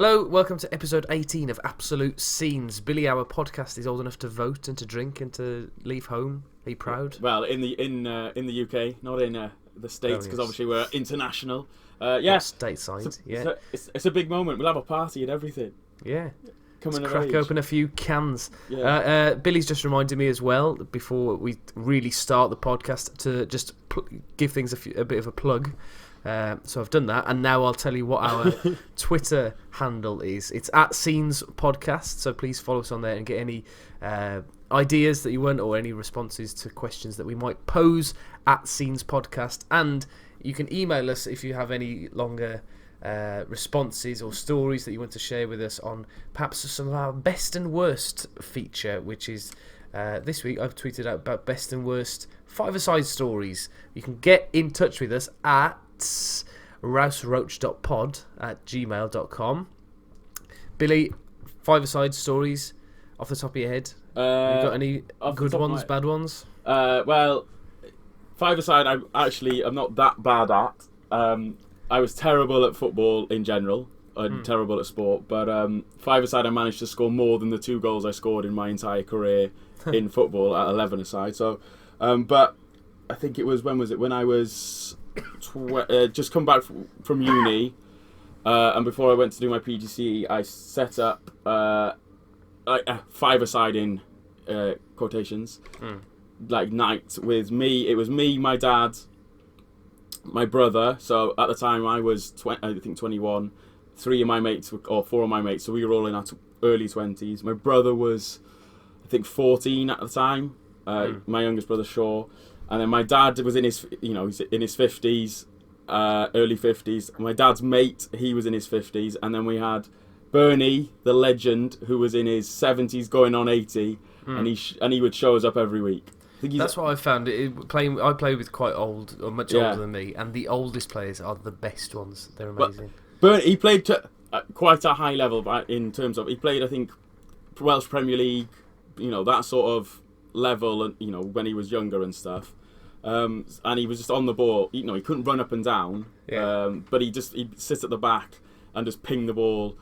Hello, welcome to episode 18 of Absolute Scenes. Billy, our podcast, is old enough to vote and to drink and to leave home. Are you proud? Well, in the UK, not in the States, because obviously we're international. Not stateside, yeah. It's a big moment. We'll have a party and everything. Yeah. Let's crack open a few cans. Yeah. Billy's just reminded me as well, before we really start the podcast, to just give things a bit of a plug. So I've done that, and now I'll tell you what our Twitter handle is. It's @ScenesPodcast, so please follow us on there and get any ideas that you want or any responses to questions that we might pose at @ScenesPodcast. And you can email us if you have any longer responses or stories that you want to share with us on perhaps some of our best and worst feature, which is this week I've tweeted out about best and worst five-a-side stories. You can get in touch with us at rouseroach.pod@gmail.com. Billy, five-a-side stories off the top of your head. You got any good ones, bad ones? Well, five-a-side I'm not that bad at. I was terrible at football in general and terrible at sport, but five-a-side I managed to score more than the 2 goals I scored in my entire career in football at 11-a-side. So, but I think it was, when I was just come back from uni, and before I went to do my PGCE, I set up a five-a-side in quotations, like night with me. It was me, my dad, my brother. So at the time I was 21. 4 of my mates, so we were all in our early 20s. My brother was, I think, 14 at the time. My youngest brother, Shaw. And then my dad was he's in his 50s, early 50s. My dad's mate, he was in his 50s. And then we had Bernie, the legend, who was in his 70s going on 80. And he would show us up every week. That's what I found. I play with quite old, or much older than me, and the oldest players are the best ones. They're amazing. Bernie, he played quite a high level in terms of, he played, I think, Welsh Premier League, that sort of level, and when he was younger and stuff. And he was just on the ball. He couldn't run up and down, but he'd sit at the back and just ping the ball,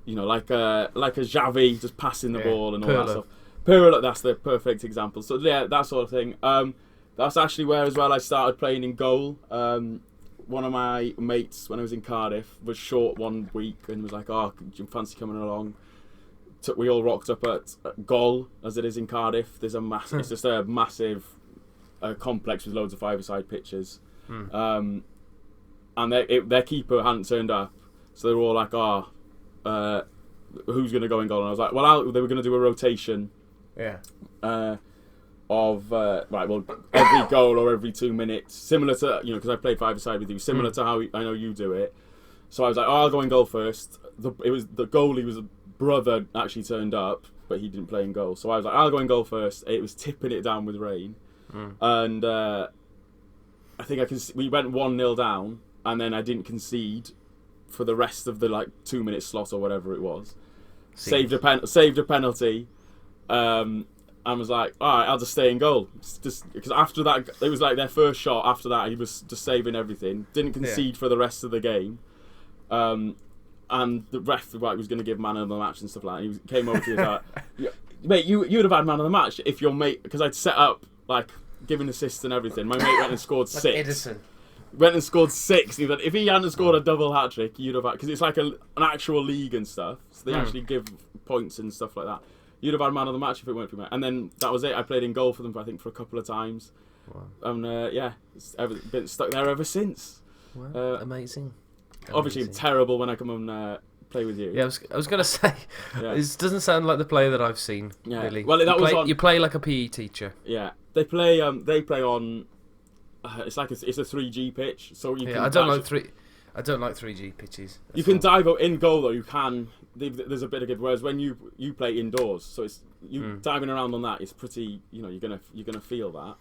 like a Xavi, just passing the ball and all that stuff. Pirlo, that's the perfect example. So yeah, that sort of thing. That's actually where as well I started playing in goal. One of my mates when I was in Cardiff was short one week and was like, "Oh, do you fancy coming along?" We all rocked up at Goal, as it is in Cardiff. There's it's just a massive complex with loads of five-a-side pitches, and their keeper hadn't turned up, so they were all like, who's going to go in goal? And I was like, they were going to do a rotation of every goal or every 2 minutes, similar to, because I played five-a-side with you, similar to how I know you do it. So I was like, I'll go in goal first. It was the goalie was a brother actually turned up, but he didn't play in goal. So I was like, I'll go in goal first. It was tipping it down with rain. And I think we went 1-0 down, and then I didn't concede for the rest of the 2 minute slot or whatever it was. Saved a penalty, and was like, all right, I'll just stay in goal. Just because after that, it was like their first shot. After that, he was just saving everything. Didn't concede for the rest of the game. And the ref was going to give man of the match and stuff like that. He came over to me and was like, mate, you'd have had man of the match if your mate, because I'd set up giving assists and everything. My mate went and scored 6. Edison. Went and scored 6. He said, if he hadn't scored a double hat trick, you'd have had, because it's like an actual league and stuff. So they actually give points and stuff like that. You'd have had man of the match if it weren't for me. And then that was it. I played in goal for them, I think, for a couple of times. Wow. And it's been stuck there ever since. Wow. Amazing. Obviously, I'm terrible when I come and play with you. Yeah, I was going to say, this doesn't sound like the player that I've seen, really. Well, you play like a PE teacher. Yeah. They play on. It's a 3G pitch, so you can. I don't like 3G pitches. You can dive out in goal though. You can. There's a bit of give. Whereas when you play indoors, so it's diving around on that. It's pretty. You're gonna feel that.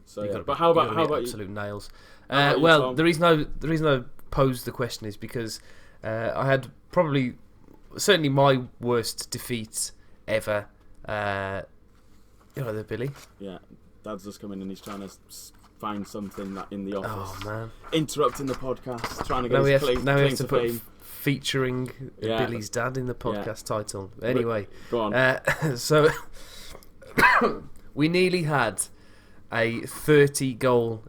So but how about you? Absolute nails. Well, the reason I posed the question is because I had certainly my worst defeat ever. The Billy. Yeah, Dad's just come in and he's trying to find something in the office. Oh man! Interrupting the podcast, trying to get now we have to put featuring Billy's dad in the podcast title. Anyway, go on. So we nearly had a 30-goal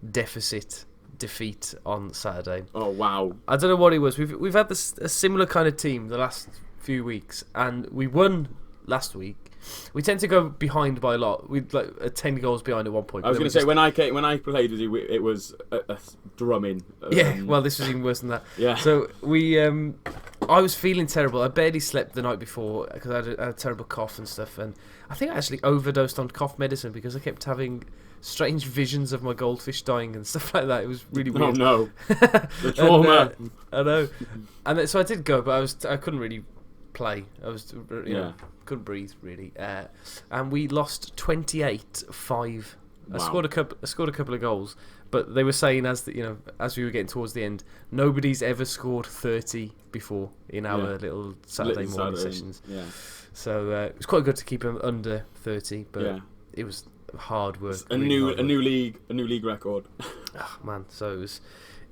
defeat on Saturday. Oh wow! I don't know what it was. We've had a similar kind of team the last few weeks, and we won last week. We tend to go behind by a lot. We 10 goals behind at one point. I was going to say when I played with you, it was a drumming. Well, this was even worse than that. Yeah. So I was feeling terrible. I barely slept the night before because I had a terrible cough and stuff, and I think I actually overdosed on cough medicine because I kept having strange visions of my goldfish dying and stuff like that. It was really weird. Oh no, the trauma. I know. And so I did go, but I couldn't really play. I was couldn't breathe really, and we lost 28-5. Wow. I scored a couple of goals, but they were saying as we were getting towards the end, nobody's ever scored 30 before in our little Saturday morning sessions. Yeah. So it was quite good to keep them under 30, but it was hard work. A new league record. Oh man, so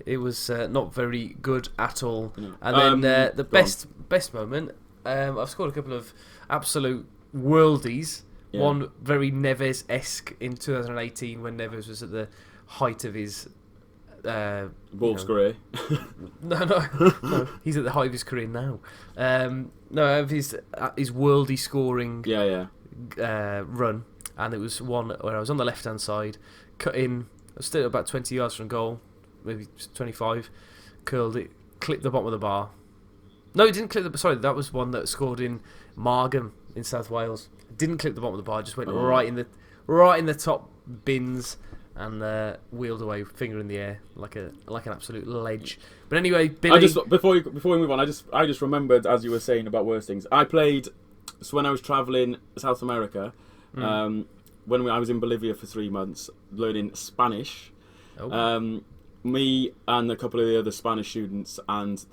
it was not very good at all. No. And then the best moment, I've scored a couple of absolute worldies. Yeah. One very Neves-esque in 2018 when Neves was at the height of his Wolves career. No, he's at the height of his career now. Of his worldy scoring run, and it was one where I was on the left hand side, cut in, I was still about 20 yards from goal, maybe 25, curled it, clipped the bottom of the bar. No, it didn't clip sorry, that was one that scored in Margam in South Wales. Didn't clip the bottom of the bar, just went right in the top bins and wheeled away, finger in the air, like an absolute ledge. But anyway, Billy, before we move on, I just remembered, as you were saying about worse things. I played when I was travelling South America, when I was in Bolivia for 3 months learning Spanish. Me and a couple of the other Spanish students and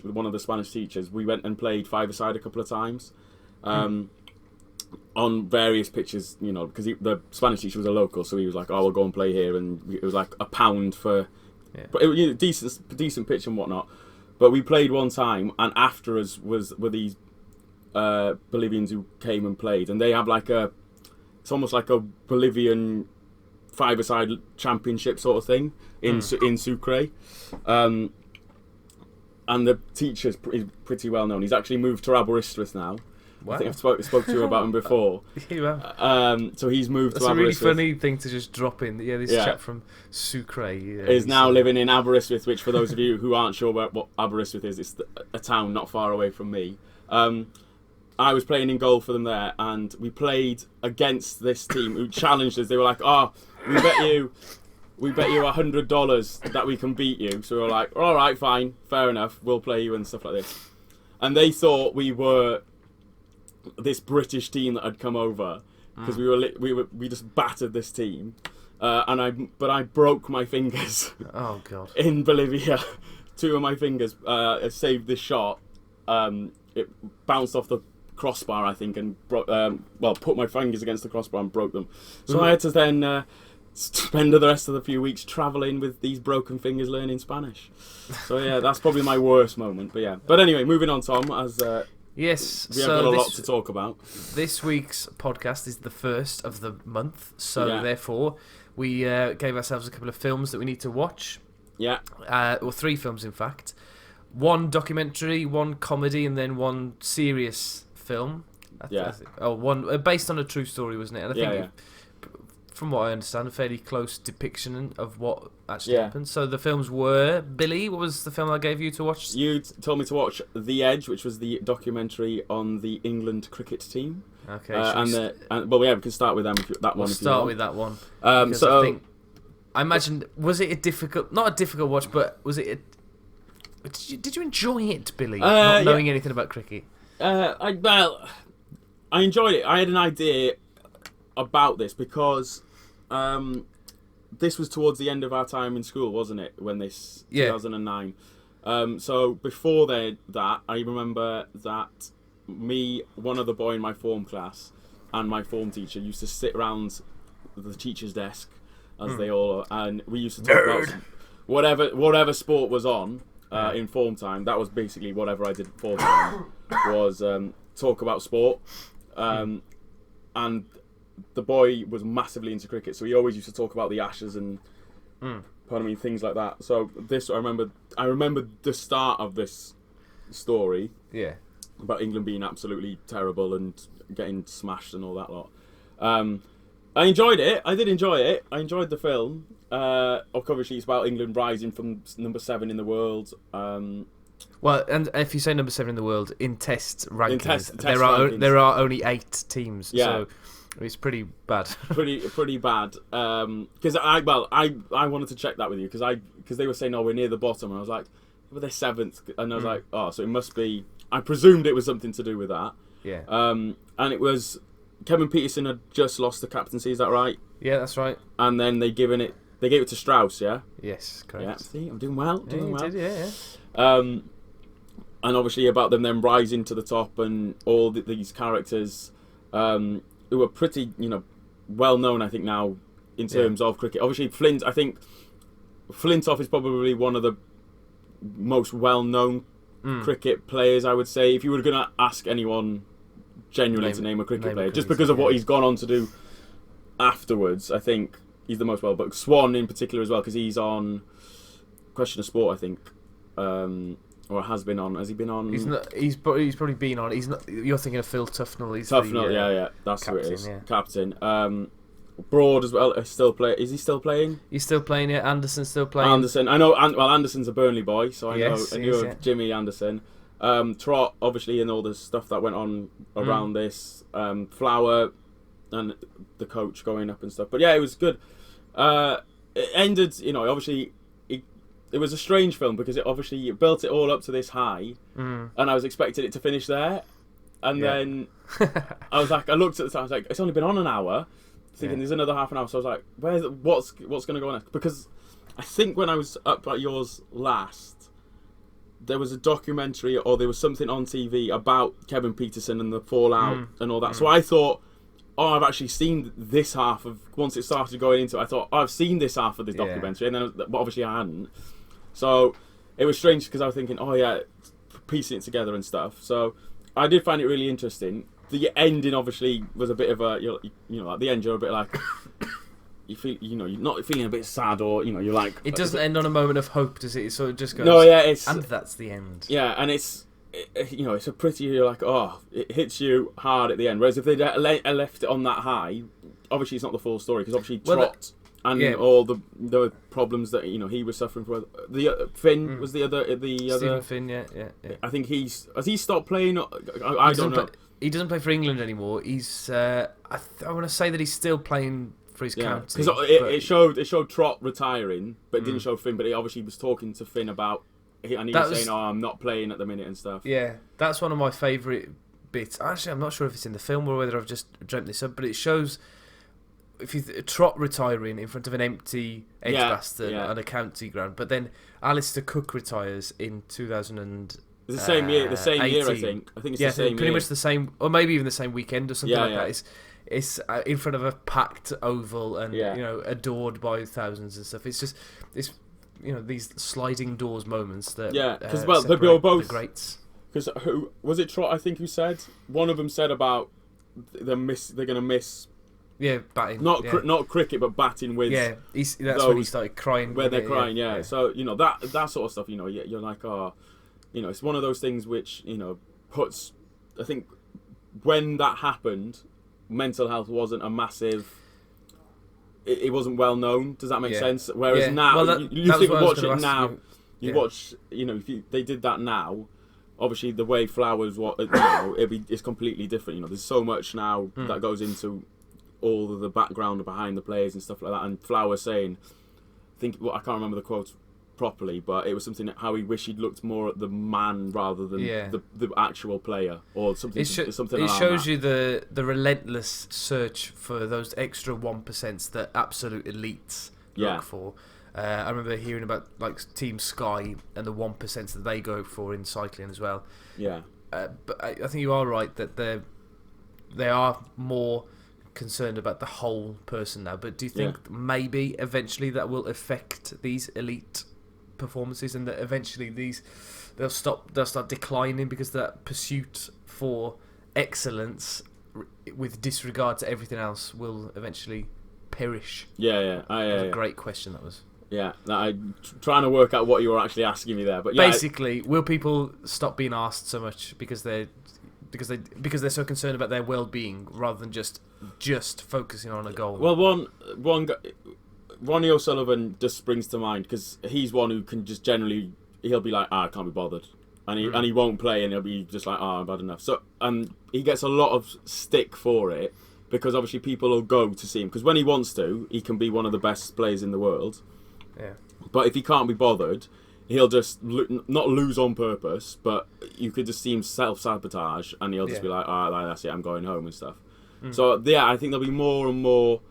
one of the Spanish teachers, we went and played five-a-side a couple of times on various pitches, because the Spanish teacher was a local, so he was like, "Oh, we'll go and play here," and it was like £1 for, but it, decent pitch and whatnot. But we played one time, and after us were these Bolivians who came and played, and they have it's almost like a Bolivian five-a-side championship sort of thing in Sucre. And the teacher is pretty well known. He's actually moved to Aberystwyth now. Wow. I think I've spoke to you about him before. So he's moved to Aberystwyth. That's a really funny thing to just drop in. This chap from Sucre is now living in Aberystwyth, which for those of you who aren't sure what Aberystwyth is, it's a town not far away from me. I was playing in goal for them there, and we played against this team who challenged us. They were like, "Oh, we bet you $100 that we can beat you." So we were like, "All right, fine, fair enough. We'll play you," and stuff like this. And they thought we were this British team that had come over because we just battered this team. But I broke my fingers. Oh God! In Bolivia, 2 of my fingers saved this shot. It bounced off the crossbar, I think, and put my fingers against the crossbar and broke them. So I had to then spend the rest of the few weeks travelling with these broken fingers learning Spanish. So that's probably my worst moment. But anyway, moving on, Tom, as yes, we have got a lot to talk about. This week's podcast is the first of the month, so therefore we gave ourselves a couple of films that we need to watch. Or 3 films, in fact. 1 documentary, 1 comedy, and then 1 serious film. One based on a true story, wasn't it? And I think from what I understand, a fairly close depiction of what actually happened. So the films were, Billy, what was the film I gave you to watch? You told me to watch The Edge, which was the documentary on the England cricket team. Okay. We can start with them. We'll start with that one. I imagine, was it not a difficult watch, but was it did you enjoy it, Billy? Not knowing anything about cricket. I enjoyed it. I had an idea about this because this was towards the end of our time in school, wasn't it? When 2009. So before that, I remember that one other boy in my form class, and my form teacher used to sit around the teacher's desk, as they all are, and we used to talk about whatever sport was on. in form time. That was basically whatever I did at form time was talk about sport. And the boy was massively into cricket, so he always used to talk about the Ashes and things like that. So this, I remember the start of this story. Yeah. About England being absolutely terrible and getting smashed and all that lot. I enjoyed it. I did enjoy it. I enjoyed the film. Obviously, it's about England rising from number 7 in the world. Well, and if you say number 7 in the world in test rankings, test rankings, there are only 8 teams. Yeah. So it's pretty bad. pretty bad. Because I wanted to check that with you because they were saying, oh, we're near the bottom, and I was like, well, they're 7th, and I was like, oh, so it must be. I presumed it was something to do with that. Yeah. And it was Kevin Peterson had just lost the captaincy. Is that right? Yeah, that's right. And then they gave it to Strauss. Yeah. Yes, correct. Yeah. See, I'm doing well. Yeah. And obviously about them then rising to the top and all these characters who are pretty, well known, I think, now in terms of cricket. Obviously, I think Flintoff is probably one of the most well-known cricket players, I would say. If you were going to ask anyone genuinely to name a cricket player, just because of what he's gone on to do afterwards, I think he's the most well. But Swan in particular as well, because he's on Question of Sport, I think, or has been on. Has he been on? He's not. He's probably been on. He's not. You're thinking of Phil Tufnell. Tufnell, yeah, that's captain, who it is. Yeah. Captain. Broad as well. Still play. Is he still playing? He's still playing. Yeah, Anderson's still playing. Anderson. I know. Anderson's a Burnley boy, so I knew of yeah. Jimmy Anderson. Trot, obviously, and all the stuff that went on around this. Flower, and the coach going up and stuff. But yeah, it was good. It ended. Obviously, it was a strange film because it built it all up to this high, and I was expecting it to finish there, and then I looked at the time. I was like, it's only been on an hour. Thinking there's another half an hour, so I was like, what's going to go on next? Because I think when I was up at yours last, there was a documentary or there was something on TV about Kevin Peterson and the fallout and all that. So I thought, I've actually seen this half of, once it started going into it, I thought, I've seen this half of this documentary, and then, but obviously I hadn't. So it was strange because I was thinking, piecing it together and stuff. So I did find it really interesting. The ending obviously was a bit of a, at the end you're a bit like, you feel, you're not feeling a bit sad, or you're like. It doesn't end on a moment of hope, does it? It sort of just goes. No, yeah, and that's the end. Yeah, and it's a pretty. You're like, it hits you hard at the end. Whereas if they left it on that high, obviously it's not the full story because obviously Trot and all the problems that he was suffering from. The Finn was the other. Stephen Finn, yeah. I think has he stopped playing? I don't know. He doesn't play for England anymore. He's I want to say that he's still playing for his county. Because it showed Trot retiring, but it didn't show Finn. But he obviously was talking to Finn about, and he was saying, I'm not playing at the minute and stuff. Yeah, that's one of my favourite bits. Actually, I'm not sure if it's in the film or whether I've just dreamt this up, but it shows Trot retiring in front of an empty Edgbaston on a county ground. But then Alistair Cook retires in 2000. It's the same year. The same 18. Year, I think. I think it's the same. Pretty much the same, or maybe even the same weekend or something like that. It's in front of a packed oval and adored by thousands and stuff. It's just these sliding doors moments that because they were both the greats. Because who was it? Trot, I think, who said one of them said about they're going to miss. Yeah, batting. Not cricket, but batting with. Yeah, that's when he started crying. Where they're crying, yeah. So that sort of stuff. You're like, it's one of those things which puts. I think when that happened, mental health wasn't a massive. It wasn't well known. Does that make sense? Whereas now, you think watch it now. You watch, if they did that now, obviously the way Flowers, it's completely different. There's so much now that goes into all of the background behind the players and stuff like that. And Flowers saying, I can't remember the quote properly, but it was something how he wished he'd looked more at the man rather than the actual player or something. Something. It shows you the relentless search for those extra 1% that absolute elites look for. I remember hearing about like Team Sky and the 1% that they go for in cycling as well. Yeah, but I think you are right that they are more concerned about the whole person now. But do you think maybe eventually that will affect these elite performances, and that eventually they'll start declining because that pursuit for excellence with disregard to everything else will eventually perish. Yeah. That was a great question that was. Yeah, I'm trying to work out what you were actually asking me there, but yeah, basically, will people stop being asked so much because they're so concerned about their well-being rather than just focusing on a goal? Well, one guy, Ronnie O'Sullivan just springs to mind because he's one who can just generally he'll be like, I can't be bothered, and he won't play, and he'll be just like, I've had enough. So he gets a lot of stick for it because obviously people will go to see him because when he wants to, he can be one of the best players in the world. Yeah. But if he can't be bothered, he'll just not lose on purpose, but you could just see him self-sabotage, and he'll just be like, that's it, I'm going home and stuff. So, yeah, I think there'll be more and more,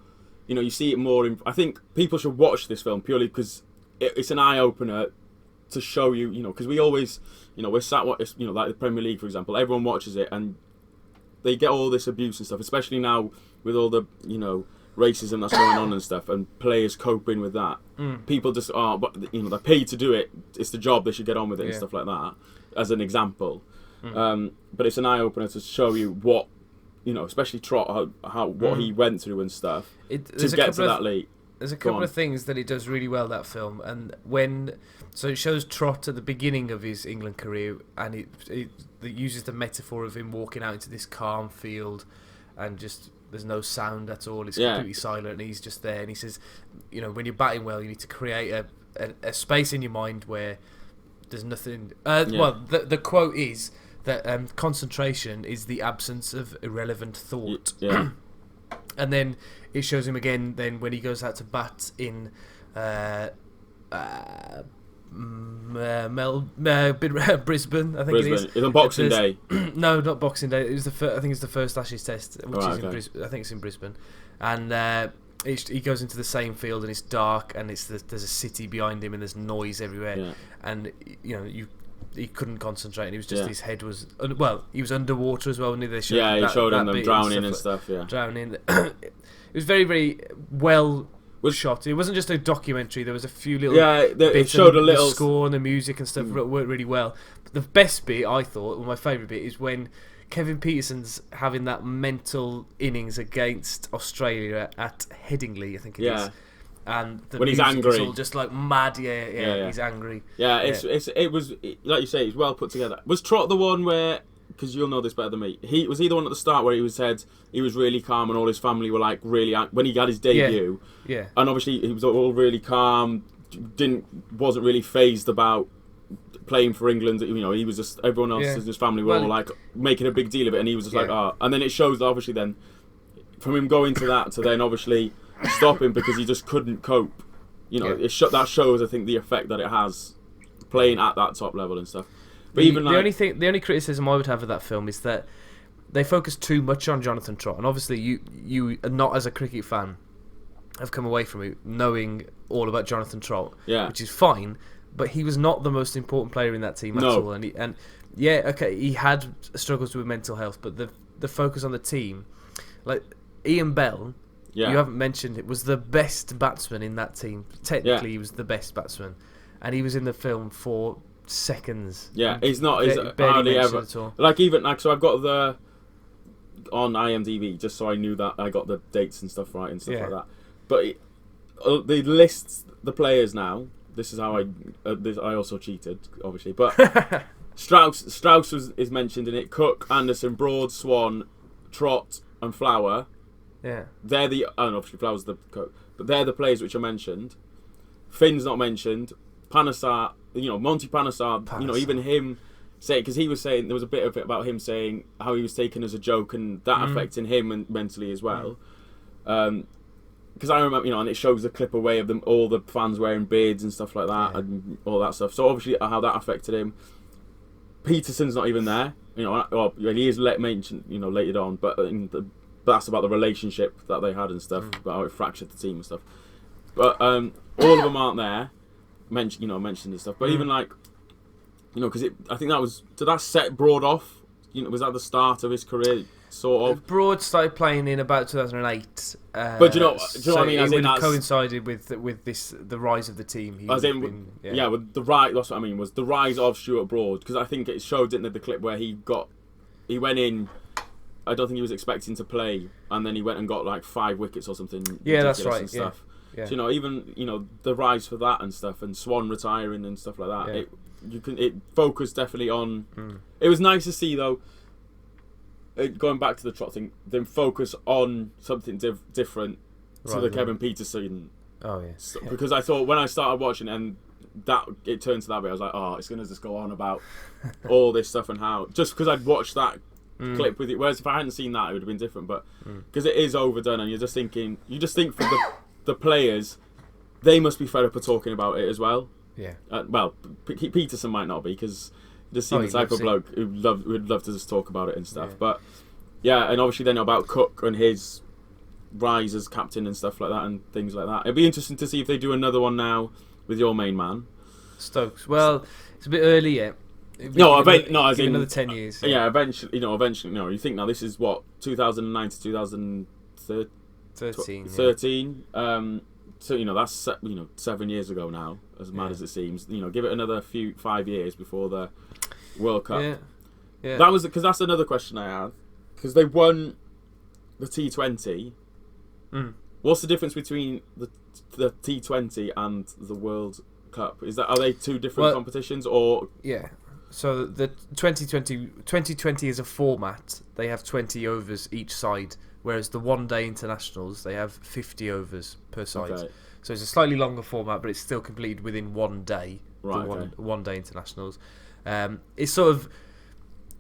you see it more. I think people should watch this film purely because it's an eye-opener to show you, because we always, we're sat, like the Premier League, for example, everyone watches it, and they get all this abuse and stuff, especially now with all the, racism that's going on and stuff, and players coping with that. People just but they're paid to do it. It's the job. They should get on with it and stuff like that. As an example, but it's an eye opener to show you what especially Trott what he went through and stuff to get to that late. There's a couple of things that it does really well, that film, and so it shows Trott at the beginning of his England career, and it uses the metaphor of him walking out into this calm field, and just. There's no sound at all. It's completely silent, and he's just there. And he says, when you're batting well, you need to create a space in your mind where there's nothing. Well, the quote is that concentration is the absence of irrelevant thought. Yeah. And then it shows him again. Then when he goes out to bat in Brisbane, I think it is. It's on Boxing Day. No, not Boxing Day. It was I think it's the first Ashes Test, which is in Brisbane. I think it's in Brisbane, and he goes into the same field, and it's dark, and there's a city behind him, and there's noise everywhere, and he couldn't concentrate, and he was just his head was he was underwater as well. And they showed he showed him drowning and stuff. Yeah, drowning. It was very, very well. Shot. It wasn't just a documentary. There was a few little bits. It showed a little the score and the music and stuff worked really well. But the best bit, I thought, or my favourite bit, is when Kevin Peterson's having that mental innings against Australia at Headingley, I think it is. And the when he's angry, is all just like mad. He's angry. Yeah, it was like you say, it's well put together. Was Trott the one where? Because you'll know this better than me. He was the one at the start where he said he was really calm and all his family were like really when he had his debut. Yeah. And obviously he was all really calm. Wasn't really phased about playing for England. He was just everyone else in his family were all like making a big deal of it, and he was just like And then it shows obviously then from him going to that to then obviously stopping because he just couldn't cope. That shows I think the effect that it has playing at that top level and stuff. But the only criticism I would have of that film is that they focus too much on Jonathan Trott, and obviously you not as a cricket fan have come away from it knowing all about Jonathan Trott, which is fine, but he was not the most important player in that team at all, and he had struggles with mental health, but the focus on the team, like Ian Bell, you haven't mentioned it, was the best batsman in that team. Technically, he was the best batsman, and he was in the film for seconds. He's hardly ever at all. So I've got on IMDb just so I knew that I got the dates and stuff right and stuff like that. But they list the players now. This is how I also cheated, obviously. But Strauss is mentioned in it. Cook, Anderson, Broad, Swan, Trott, and Flower. Yeah, they're obviously Flower's the cook, but they're the players which are mentioned. Finn's not mentioned. Panesar, Monty Panesar, even him saying, because he was saying, there was a bit of it about him saying how he was taken as a joke and that affecting him mentally as well. Because I remember, and it shows the clip away of them, all the fans wearing beards and stuff like that and all that stuff. So obviously how that affected him. Peterson's not even there, he is mentioned, later on, but that's about the relationship that they had and stuff, about how it fractured the team and stuff. But all of them aren't there. Mentioned and stuff, but even because I think that was did that set Broad off? Was that the start of his career? sort of. Broad started playing in about 2008. But do you know what I mean? It As would in have coincided with the rise of the team. With the rise. That's what I mean. Was the rise of Stuart Broad, because I think it showed, didn't it, the clip where he went in. I don't think he was expecting to play, and then he went and got like 5 wickets or something. Yeah, that's right. And stuff. Yeah. So, even the rise for that and stuff, and Swan retiring and stuff like that. Yeah. It focused definitely on. It was nice to see, though. Going back to the trot thing, then focus on something different to the Kevin Peterson. Oh yeah. Because I thought when I started watching and that it turned to that bit, I was like, oh, it's gonna just go on about all this stuff and how, just because I'd watched that clip with it. Whereas if I hadn't seen that, it would have been different. But because it is overdone, and you just think for the players, they must be fed up of talking about it as well. Yeah. Well, Peterson might not be, because you just seem the type of bloke who'd love to just talk about it and stuff. Yeah. But yeah, and obviously then about Cook and his rise as captain and stuff like that and things like that. It'd be interesting to see if they do another one now with your main man, Stokes. Well, it's a bit early yet. As in another 10 years. Yeah, eventually. No, you think now this is what 2009 to 2013. 13. So that's 7 years ago now. As mad as it seems, give it another 5 years before the World Cup. Yeah. That was because that's another question I had, because they won the T20. What's the difference between the T20 and the World Cup? Are they two different competitions, or? Yeah. So the 2020 is a format. They have 20 overs each side, whereas the one-day internationals, they have 50 overs per side. Okay. So it's a slightly longer format, but it's still completed within 1 day. Right. One-day internationals. It's sort of.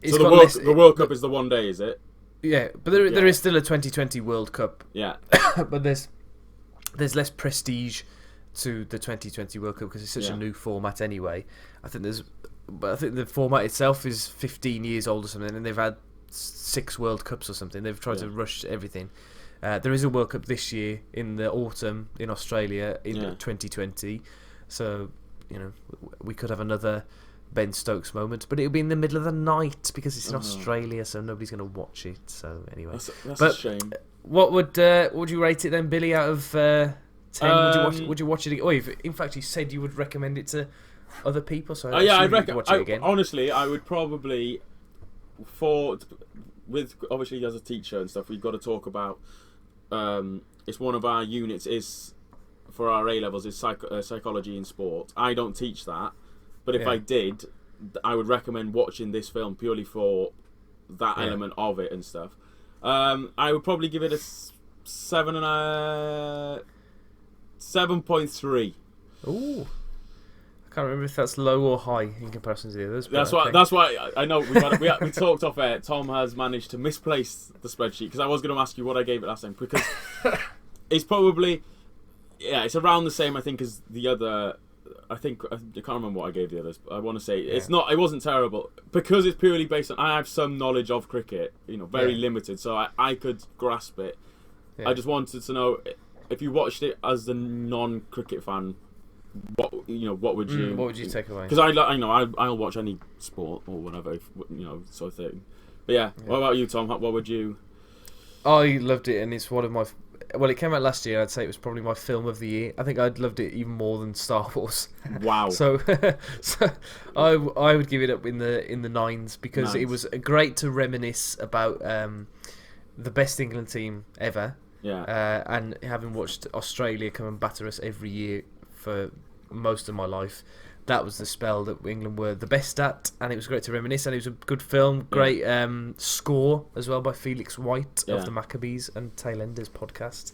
So the World Cup is the 1 day, is it? Yeah, but there is still a 2020 World Cup. Yeah. But there's less prestige to the 2020 World Cup because it's such a new format anyway. I think the format itself is 15 years old or something, and they've had 6 World Cups or something. They've tried to rush everything. There is a World Cup this year in the autumn in Australia in 2020, so we could have another Ben Stokes moment, but it'll be in the middle of the night because it's in Australia, so nobody's going to watch it. So anyway, that's a shame. What would you rate it then, Billy? Out of 10, would you watch it? Oh, in fact, you said you would recommend it to other people. So I'd watch it again. Honestly, I would probably with obviously as a teacher and stuff, we've got to talk about. It's one of our units is for our A levels is psychology in sport. I don't teach that. But if I did, I would recommend watching this film purely for that element of it and stuff. I would probably give it a 7.3. Ooh, I can't remember if that's low or high in comparison to the others. That's why I know we talked off air. Tom has managed to misplace the spreadsheet, because I was going to ask you what I gave it last time, because it's probably it's around the same, I think, as the other. I can't remember what I gave the others, but I want to say it wasn't terrible, because it's purely based on, I have some knowledge of cricket, very limited, so I could grasp it. I just wanted to know if you watched it as the non-cricket fan, what would you take away? Because I'll watch any sport or whatever, sort of thing. But what about you, Tom? What would you? I loved it, and it's one of my. Well, it came out last year. I'd say it was probably my film of the year. I think I'd loved it even more than Star Wars. Wow. so I would give it up in the 9s, because it was great to reminisce about the best England team ever. Yeah. And having watched Australia come and batter us every year for most of my life, that was the spell that England were the best at, and it was great to reminisce, and it was a good film. Great score as well by Felix White of the Maccabees and Tailenders podcast.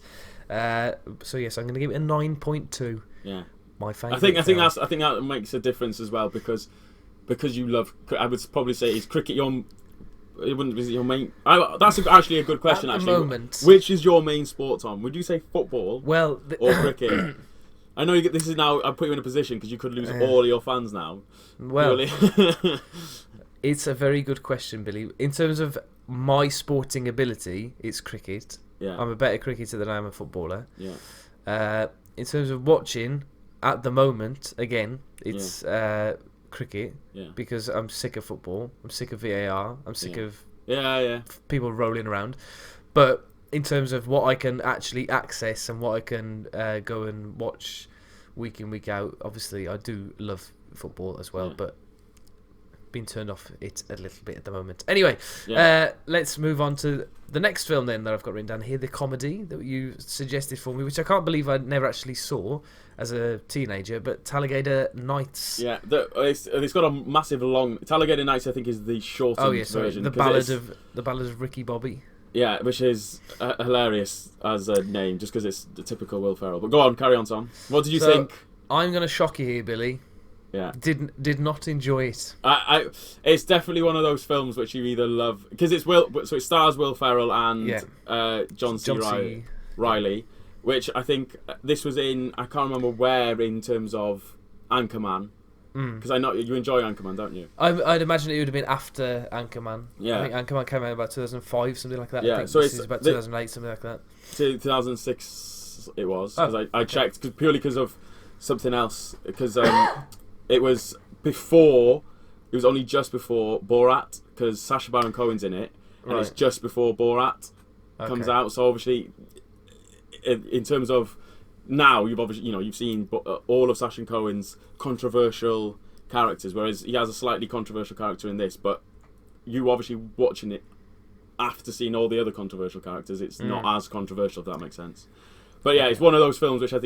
So yes, I'm going to give it a 9.2. Yeah, my favourite. I think that makes a difference as well, because you love. I would probably say, is cricket your? It wouldn't be your main. That's actually a good question. At the actually, moment, which is your main sport, Tom? Would you say football? Or cricket? I know this is now. I put you in a position because you could lose all of your fans now. Well, it's a very good question, Billy. In terms of my sporting ability, it's cricket. Yeah. I'm a better cricketer than I am a footballer. Yeah. In terms of watching, at the moment, again, it's cricket. Yeah. Because I'm sick of football. I'm sick of VAR. I'm sick of Yeah. people rolling around. But in terms of what I can actually access and what I can go and watch week in, week out, obviously I do love football as well, but been turned off it a little bit at the moment. Anyway, let's move on to the next film then that I've got written down here, the comedy that you suggested for me, which I can't believe I never actually saw as a teenager, but Talladega Nights. Yeah, it's got a massive long... Talladega Nights, I think, is the shortened version. The Ballad of Ricky Bobby. Yeah, which is hilarious as a name, just because it's the typical Will Ferrell. But go on, carry on, Tom. What did you think? I'm going to shock you here, Billy. Yeah. Did not enjoy it. It's definitely one of those films which you either love because it stars Will Ferrell and John C. Reilly, which I think this was in, I can't remember where in terms of Anchorman, because I know you enjoy Anchorman, don't you? I'd imagine it would have been after Anchorman. Yeah, I think Anchorman came out about 2005, something like that. Yeah, I think so this is about 2008, something like that. 2006 it was, because I checked purely because of something else, because it was only just before Borat, because Sacha Baron Cohen's in it, and it's just before Borat comes out. So obviously, in terms of now, you've seen all of Sacha Cohen's controversial characters, whereas he has a slightly controversial character in this. But you obviously watching it after seeing all the other controversial characters, it's not as controversial, if that makes sense. But yeah, it's one of those films which I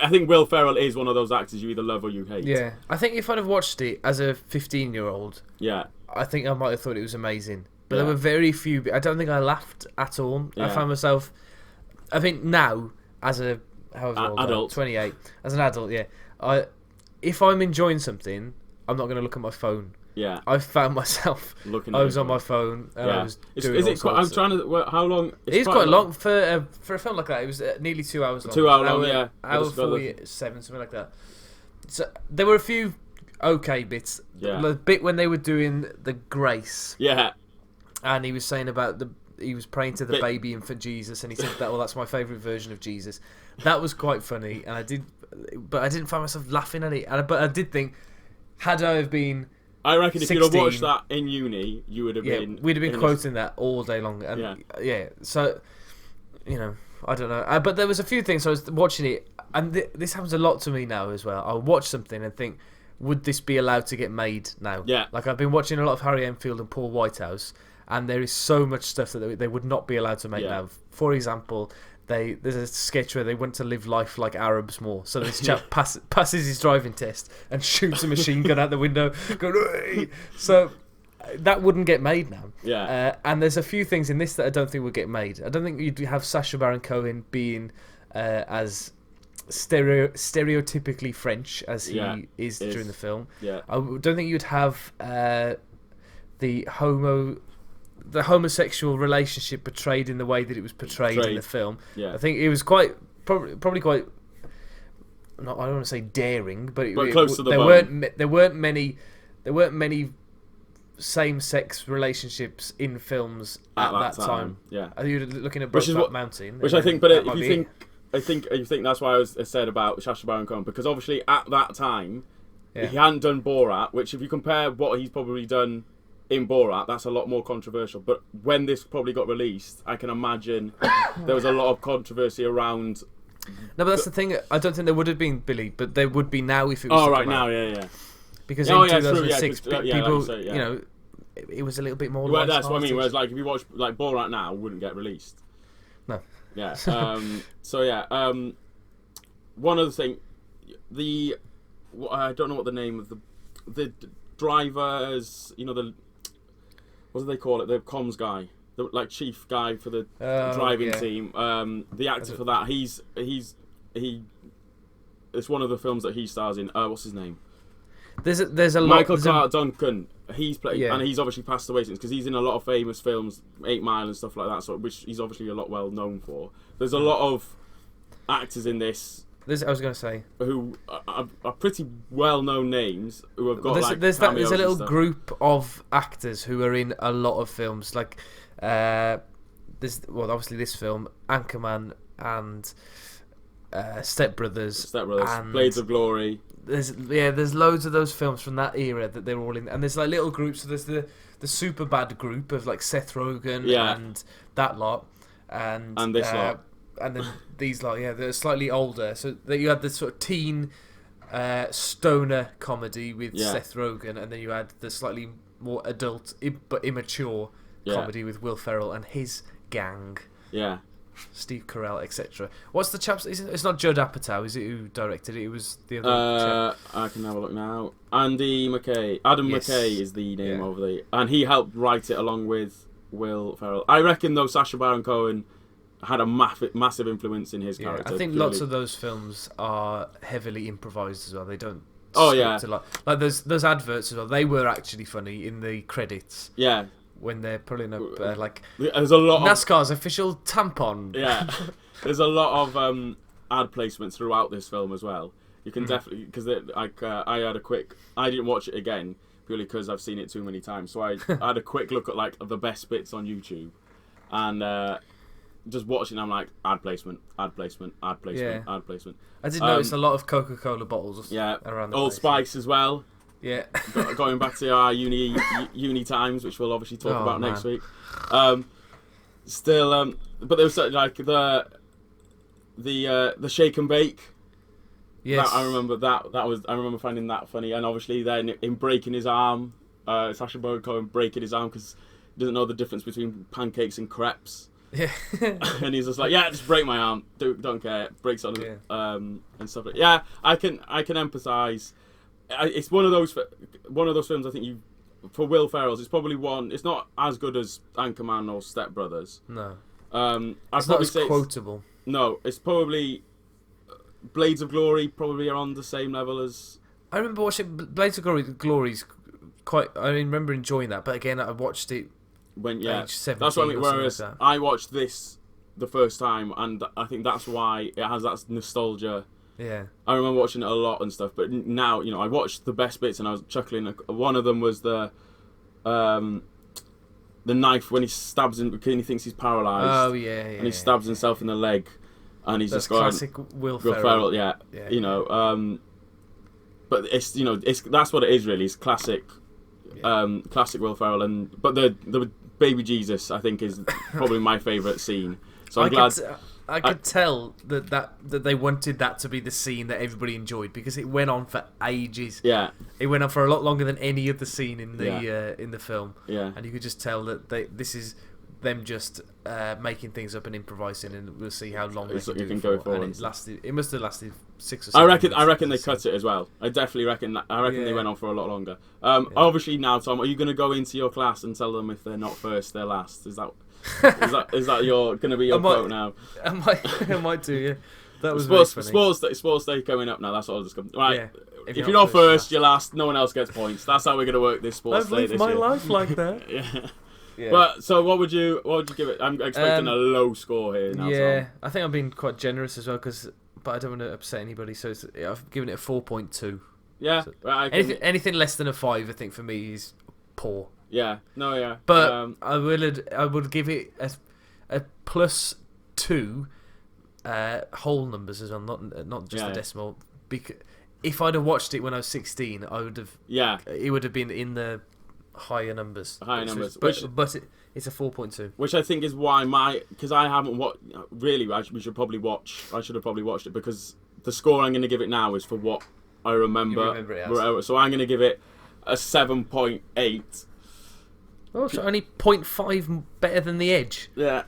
think Will Ferrell is one of those actors you either love or you hate. Yeah, I think if I'd have watched it as a 15-year-old, I think I might have thought it was amazing. But there were very few. I don't think I laughed at all. I found myself. I think now, as a adult, 28, as an adult, if I'm enjoying something, I'm not going to look at my phone. Yeah, I found myself looking. I was on my phone and I was doing. Is it quite? I'm trying to. How long? It's quite long for a film like that. It was nearly 2 hours long. 2 hour long, yeah. Hour 47, something like that. So there were a few okay bits. Yeah. The bit when they were doing the grace. Yeah. And he was saying about he was praying to the baby infant Jesus, and he said that, that's my favourite version of Jesus. That was quite funny, and I didn't find myself laughing at it. But I did think, had I have been, I reckon 16, if you'd have watched that in uni, you would have been. We'd have been quoting that all day long. And so, I don't know. But there was a few things. I was watching it, and this happens a lot to me now as well. I'll watch something and think, would this be allowed to get made now? Yeah. Like I've been watching a lot of Harry Enfield and Paul Whitehouse, and there is so much stuff that they would not be allowed to make now. For example, there's a sketch where they want to live life like Arabs more. So this chap passes his driving test and shoots a machine gun out the window. So that wouldn't get made now. Yeah. And there's a few things in this that I don't think would get made. I don't think you'd have Sacha Baron Cohen being as stereotypically French as he is during the film. Yeah. I don't think you'd have the homosexual relationship portrayed in the way that it was portrayed in the film. Yeah. I think it was probably quite. I don't want to say daring, but close to the bone. There weren't many same-sex relationships in films at that time. Yeah. Are you looking at Brokeback Mountain? Which I think, I think that's why I said about Sacha Baron Cohen, because obviously at that time he hadn't done Borat, which if you compare what he's probably done in Borat, that's a lot more controversial. But when this probably got released, I can imagine there was a lot of controversy around. No, but that's the thing. I don't think there would have been, Billy, but there would be now if it was. Oh, right now, yeah. Because in 2006, people, it was a little bit more. Well, that's what I mean. Whereas, like, if you watch like Borat now, it wouldn't get released. No. Yeah. One other thing, I don't know what the name of the drivers. What do they call it? The comms guy, the chief guy for the driving team. The actor for that, it's one of the films that he stars in. What's his name? There's a lot. Michael Clark Duncan. He's played, and he's obviously passed away since, because he's in a lot of famous films, 8 Mile and stuff like that. So, which he's obviously a lot well known for. There's a lot of actors in this. I was going to say who are pretty well-known names who have got there's a little group of actors who are in a lot of films, like obviously this film, Anchorman, and Step Brothers, and Blades of Glory. there's loads of those films from that era that they're all in, and there's like little groups. So there's the super bad group of like Seth Rogen and that lot, and this lot, and then these lot. Yeah, they're slightly older. So that you had the sort of teen stoner comedy with Seth Rogen, and then you had the slightly more adult but immature comedy with Will Ferrell and his gang. Yeah. Steve Carell, etc. What's the chap's? It's not Judd Apatow, is it? Who directed it? It was the other. I can have a look now. Andy McKay. Adam McKay is the name of and he helped write it along with Will Ferrell. I reckon though Sacha Baron Cohen had a massive influence in his character. I think lots of those films are heavily improvised as well. They don't. Like those adverts as well. They were actually funny in the credits. Yeah. When they're pulling up, there's a lot NASCAR's official tampon. Yeah, there's a lot of ad placements throughout this film as well. You can definitely, because I had a quick. I didn't watch it again purely because I've seen it too many times. So I had a quick look at like the best bits on YouTube, and just watching, I'm like ad placement, ad placement, ad placement, ad placement. I did notice a lot of Coca-Cola bottles. Around the Old place. Spice as well. Yeah, going back to our uni times, which we'll obviously talk about next week. But there was like the shake and bake. Yes, I remember that. I remember finding that funny, and obviously then in breaking his arm, Sacha Baron Cohen breaking his arm because he doesn't know the difference between pancakes and crepes. Yeah, and he's just like, just break my arm. Don't care. Breaks on it, and stuff. I can empathise. It's one of those films. I think for Will Ferrell's, it's probably one. It's not as good as Anchorman or Step Brothers. No, it's not as quotable. No, it's probably Blades of Glory. Probably are on the same level as. I remember watching Blades of Glory's quite. I remember enjoying that, but again, I watched it when age 17. That's what I mean. Whereas I watched this the first time, and I think that's why it has that nostalgia. Yeah, I remember watching it a lot and stuff, but now I watched the best bits and I was chuckling. One of them was the knife when he stabs him because he thinks he's paralysed. Oh yeah, and he stabs himself in the leg, and he's That's just going classic Will Ferrell. Yeah, but it's that's what it is really. It's classic, classic Will Ferrell, but the baby Jesus I think is probably my favourite scene. So I'm glad. I could tell that they wanted that to be the scene that everybody enjoyed because it went on for ages. Yeah, it went on for a lot longer than any other scene in the film. Yeah, and you could just tell that this is them just making things up and improvising, and we'll see how long they can go for. And it must have lasted 6 or 7 minutes. I reckon they cut it as well. I definitely reckon that. I reckon they went on for a lot longer. Obviously now, Tom, are you going to go into your class and tell them if they're not first, they're last? Is that going to be your quote now? I might do. Yeah, that was sports day coming up now. That's all I'll just come. Right, yeah. If you're not first, you're last. No one else gets points. That's how we're going to work this sports day this year. I've lived my life like that. Yeah. But so, what would you give it? I'm expecting a low score here now. Yeah, Tom. I think I've been quite generous as well but I don't want to upset anybody. So I've given it a 4.2. Yeah, so anything less than a 5, I think for me is poor. Yeah, no, yeah. But I would give it a +2 whole numbers as well, not just the decimal. Because if I'd have watched it when I was 16, I would have. Yeah. It would have been in the higher numbers. But it's a 4.2. Which I think is why because I haven't watched. Really, I should have probably watched it because the score I'm going to give it now is for what I remember. You remember it as. So I'm going to give it a 7.8. Oh, so only 0.5 better than The Edge. Yeah,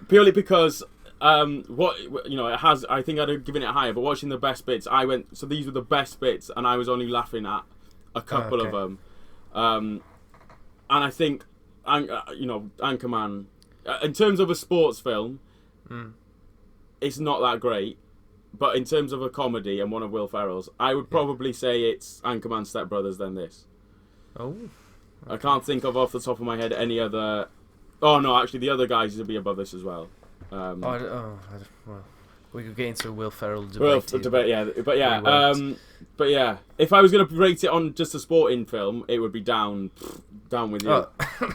purely because it has. I think I'd have given it higher, but watching the best bits, I went. So these were the best bits, and I was only laughing at a couple of them. And I think, Anchorman, in terms of a sports film, it's not that great. But in terms of a comedy and one of Will Ferrell's, I would probably say it's Anchorman, Step Brothers than this. Oh. I can't think of off the top of my head any other. Oh no, actually, the other guys would be above this as well. Well, we could get into a Will Ferrell debate. But yeah, if I was going to rate it on just a sporting film, it would be down with you. Oh.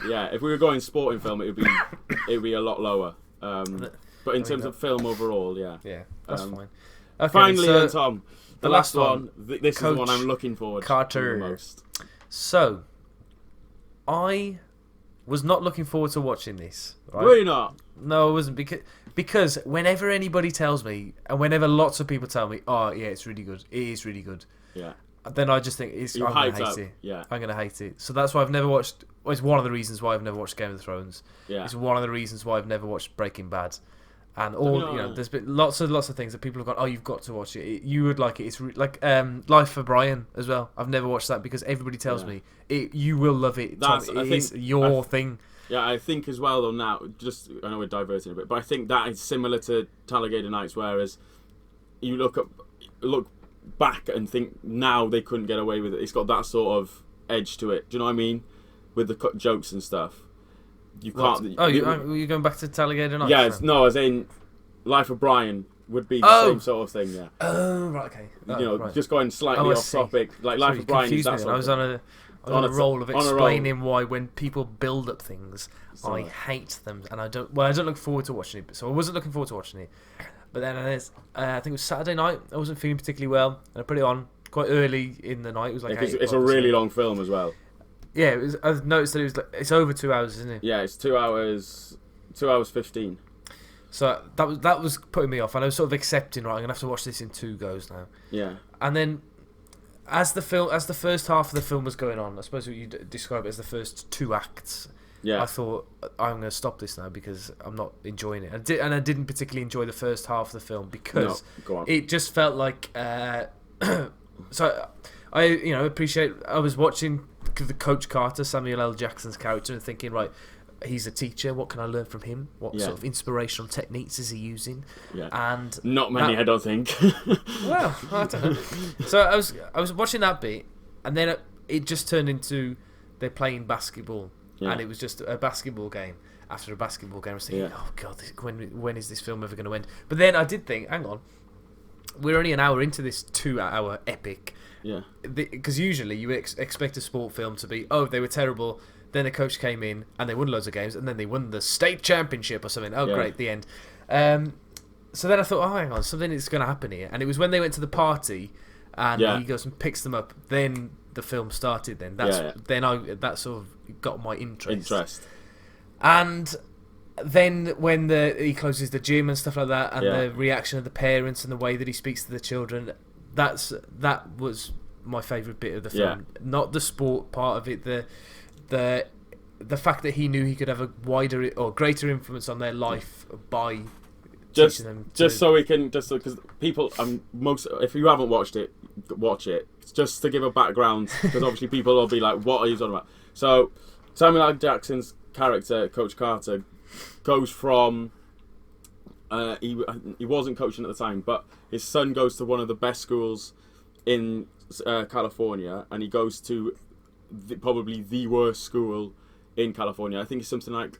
Yeah, if we were going sporting film, it would be a lot lower. But in terms of film overall, yeah, that's fine. Okay, Finally, so then, Tom, the last one. This is the one I'm looking forward to the most. So, I was not looking forward to watching this. Right? Were you not? No, I wasn't, because whenever anybody tells me, and whenever lots of people tell me, oh yeah, it's really good, it is really good. Yeah. Then I just think I'm gonna hate it. Yeah. I'm gonna hate it. So that's why I've never watched. Well, it's one of the reasons why I've never watched Game of Thrones. Yeah. It's one of the reasons why I've never watched Breaking Bad. And all there's been lots of things that people have gone. Oh, you've got to watch it. You would like it. It's like Life for Brian as well. I've never watched that because everybody tells me you will love it. It's your thing. Yeah, I think as well though now. I know we're diverting a bit, but I think that is similar to Talladega Nights, whereas you look back and think now they couldn't get away with it. It's got that sort of edge to it. Do you know what I mean? With the jokes and stuff. You can't. You're going back to Talladega Nights? Yeah, no, as in Life of Brian would be the same sort of thing. Yeah. Oh, right, okay. Just going slightly off topic. Like Life of Brian is that sort of thing. I was on a roll of explaining why when people build up things, I hate them, and I don't look forward to watching it. So I wasn't looking forward to watching it. But then I think it was Saturday night. I wasn't feeling particularly well, and I put it on quite early in the night. It was like it's a really long film as well. Yeah, it was. I've noticed that it's over 2 hours, isn't it? Yeah, it's 2 hours, 2 hours 15. So that was putting me off, and I was sort of accepting. Right, I'm gonna have to watch this in 2 goes now. Yeah. And then, as the first half of the film was going on, I suppose what you describe it as the first 2 acts. Yeah. I thought I'm gonna stop this now because I'm not enjoying it. I didn't particularly enjoy the first half of the film because it just felt like. So I appreciate. I was watching the Coach Carter, Samuel L. Jackson's character, and thinking, right, he's a teacher. What can I learn from him? What sort of inspirational techniques is he using? Yeah. And not many, I don't think. Well, I don't know. So I was watching that bit, and then it just turned into they're playing basketball, and it was just a basketball game after a basketball game. I was thinking, oh god, when is this film ever going to end? But then I did think, hang on, we're only an hour into this 2 hour epic. Yeah. Because usually you expect a sport film to be, they were terrible, then a coach came in and they won loads of games, and then they won the state championship or something. Great, the end. So then I thought, hang on, something is going to happen here. And it was when they went to the party and he goes and picks them up, then the film started. Then that sort of got my interest. And then when he closes the gym and stuff like that, and the reaction of the parents and the way that he speaks to the children, that was my favourite bit of the film. Not the sport part of it, the fact that he knew he could have a wider or greater influence on their life by teaching them because people if you haven't watched it, watch it just to give a background, because obviously people will be like, what are you talking about? So Samuel L. Jackson's character, Coach Carter, goes from he wasn't coaching at the time, but his son goes to one of the best schools in California, and he goes to probably the worst school in California. I think it's something like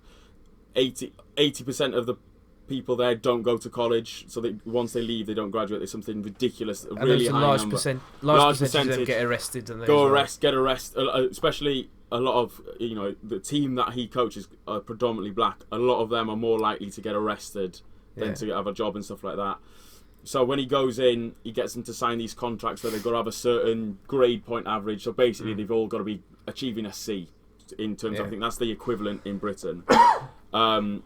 80% of the people there don't go to college, so once they leave, they don't graduate. There's something ridiculous, a really high large number. Large percentage of them get arrested, and get arrested. Especially a lot of the team that he coaches are predominantly black. A lot of them are more likely to get arrested than to have a job and stuff like that. So when he goes in, he gets them to sign these contracts where they've got to have a certain grade point average. So basically, they've all got to be achieving a C in terms of, I think that's the equivalent in Britain. And